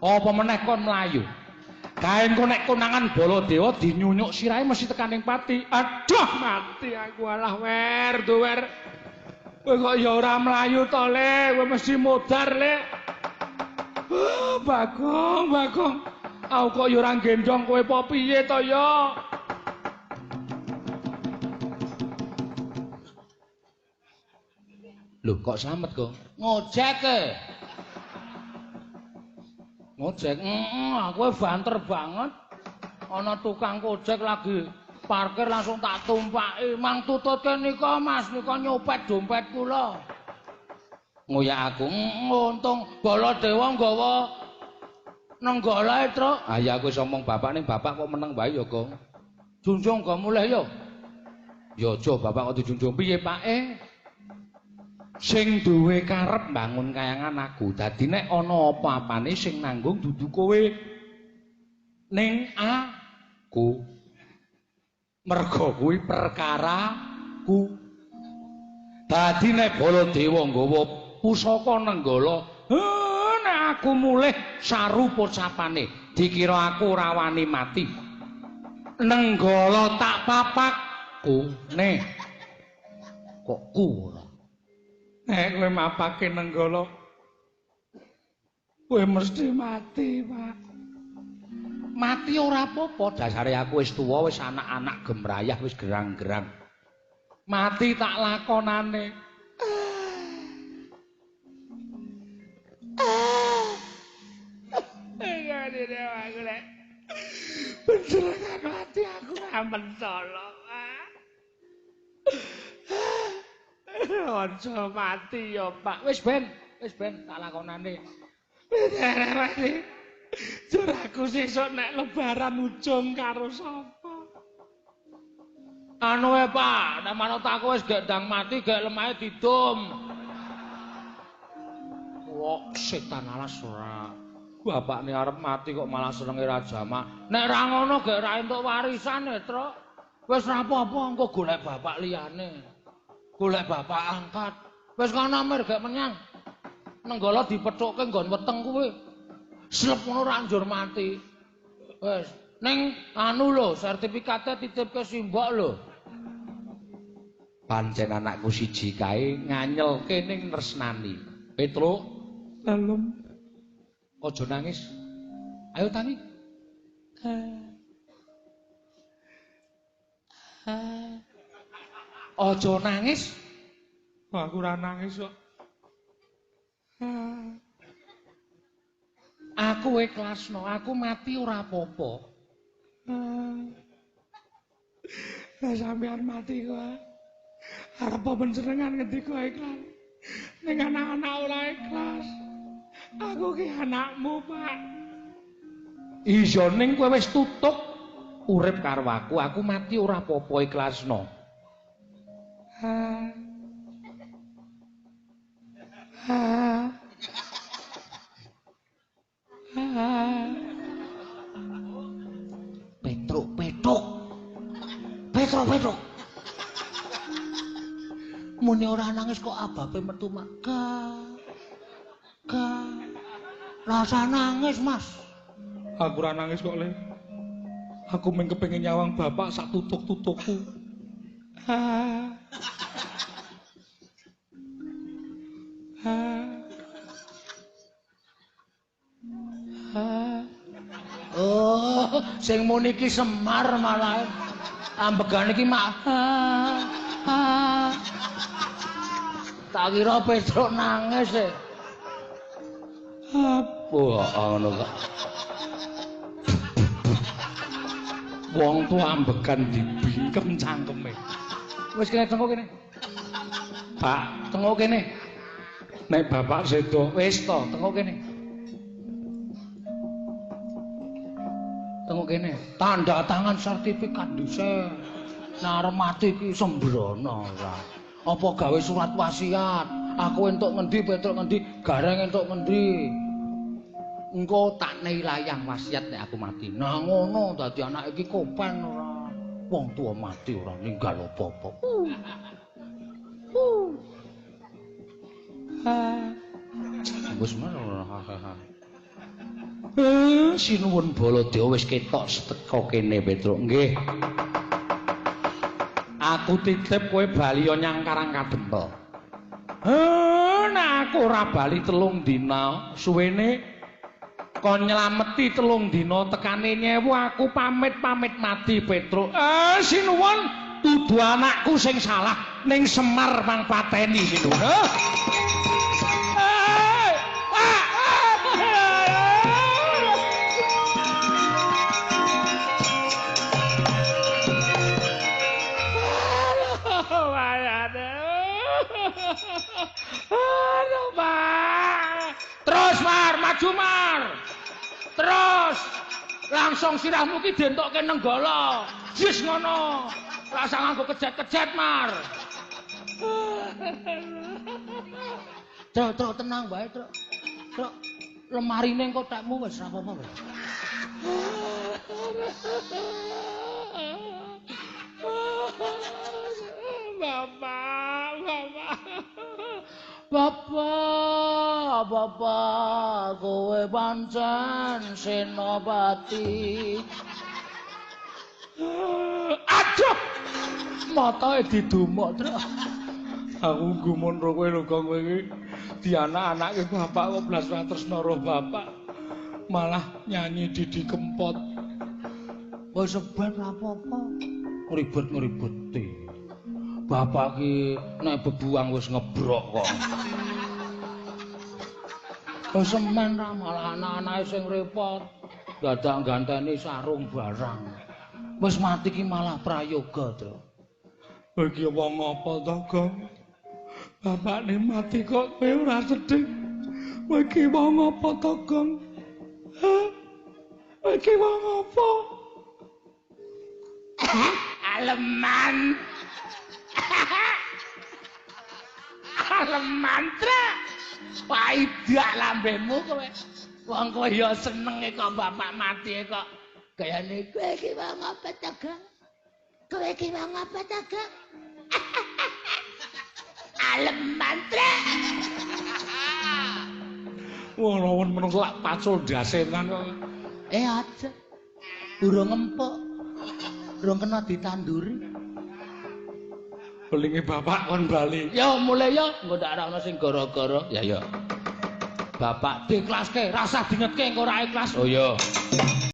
Apa meneh kon mlayu? Gawe engko nek konangan Baladewa dinyunyuk sirahe mesti tekaning pati. Aduh, mati aku alah wer, wer. Kowe kok ya ora mlayu to, Le? Kowe mesti modar, Le. Bagong. Aku kok ya ora gendong kowe apa piye to ya? Lho, kok slamet kok? Ngojek e. Ngojek, aku banter banget. Ana tukang ojek lagi parkir langsung tak tumpaki. Mang tututke nika Mas, nika nyopet dompet kula. Ngoyak aku, untung Baladewa nggawa nenggalae, Truk. Ah ya aku wis omong bapak ning bapak kok meneng bae ya, Kong. Junjung kok mulih ya. Ya aja bapak kok dijunjung piye, Pak? Sing duwe karep bangun kayangan aku. Dadi nek ana apa-apane sing nanggung dudu kowe. Ning aku. Merga kuwi perkaraku. Dadi nek Baladewa nggawa pusaka nenggala, nek aku mulih sarupa sapane, dikira aku ora wani mati. Nenggala tak papakku, nek kok ku nek kowe mapake nenggala kowe mesti mati, Pak. Mati ora apa-apa, dasare aku wis tuwa, wis anak-anak gemrayah, wis gerang-gerang. Mati tak lakonane. Penjelengan mati aku ora mentolo, Pak. Aja mati ya, Pak. Wis ben tak lakonane. Mati. Jur aku sesuk nek lebaran ujung karo sapa? Anu Pak, nek manut aku wis gek ndang mati, gek lemahe didum. Wok setan alas ora. Bapakne arep mati kok malah senenge ra jamak. Nek ra ngono gek ra entuk warisan ya, Truk. Wis ra apa-apa engko golek bapak liyane. Golek bapak angkat. Wis kono mir gek menyang. Nenggala dipethukke nggon weteng kuwi. Slep ngono ra njur mati. Wis, ning anu lho, sertifikate titipke simbok lho. Pancen anakku siji kae nganyelke ning Tresnani. Petruk, dalem. Aja nangis. Ayo tangi. Aja nangis. Aku ora nangis kok. Aku ikhlasno, aku mati ora apa-apa. Lah sampean mati kok. Arep panjenengan ngendika ikhlas. Ning anak-anak ora ikhlas. Aku ki anakmu, Pak. Iya ning kowe wis tutuk urip karo aku mati ora apa-apa ikhlasno. Petruk. Muni ora nangis kok abape metu mak. Rasa nangis, Mas. Aku ora nangis kok, Le. Aku mung kepengin nyawang bapak sak tutuk-tutukku. Oh, sing muni iki Semar malah. Ambegan iki mak. Tak kira Petruk nangis e. Apa ngono kok. Wong tuwa ambegan dibingkem cangkeme. Wis kene tengok kene. Pak, tengok kene. Nek bapak sedo wis to, tengok kene. Tengok kene. Tanda tangan sertifikat dhisik. Nek mati iki sembrono ora. Apa gawe surat wasiat? Aku entuk ngendi, Petruk ngendi, Gareng entuk ngendi? Engko tak layang wasiat nek aku mati. Nah ngono dadi anak iki kopen ora. Wong tuwa mati ora ninggal apa-apa. Wis ngono. Sinuwun Baladewa wis ketok teka kene Petruk. Nggih. Aku titip kowe bali nyang Karang Kadempel. Nek aku ora bali 3 dina, suwene kon nylameti 3 dina tekane nyewu aku pamit mati Petruk. Sinuwun dudu anakku sing salah ning Semar mang pateni sinuwun. Aduh, Pak. Terus, Mar, maju, Mar. Terus. Langsung sirahmu ki dientokke nenggala. Jis ngono. Rasa nganggo kejet-kejet, Mar. Truk, tenang bae, Truk. Truk, lemarine kotakmu wis ora apa-apa, Pak. Bapak, kowe pancen senopati. Aduh, matae didumuk, Truk. Aku gumun ro kowe lho, Gong, kowe iki dianak-anake bapak kok blas ora tresna karo bapak. Malah nyanyi Didi Kempot. Wis sebat apa-apa. Ngribet-ngribeti. Bapak ki nek bebuang wis ngebrok kok. Wis semen ra malah anak-anake sing repot. Dadak ganteni sarung barang. Wis mati ki malah prayoga, Tru. Iki wong apa to, Gong? Bapakne mati kok kowe ora sedih. Iki wong apa to, Gong? Iki wong apa? Aleman. Mantra paidak lambemu kowe. Wong kowe ya senenge kok bapak mati kok gayane kowe iki wong apa to, Gong? Kowe iki wong apa to, Gong? Alem mantra. Wong lawan menungso lak pacul dasenan kok. Aja. Durung empuk. Durung kena ditanduri. Belinge bapak kon bali. Ya mulai ya, engko ndak ana sing gara-gara. Ya. Bapak diiklaske, rasa dingetke engko ora ikhlas. Oh ya.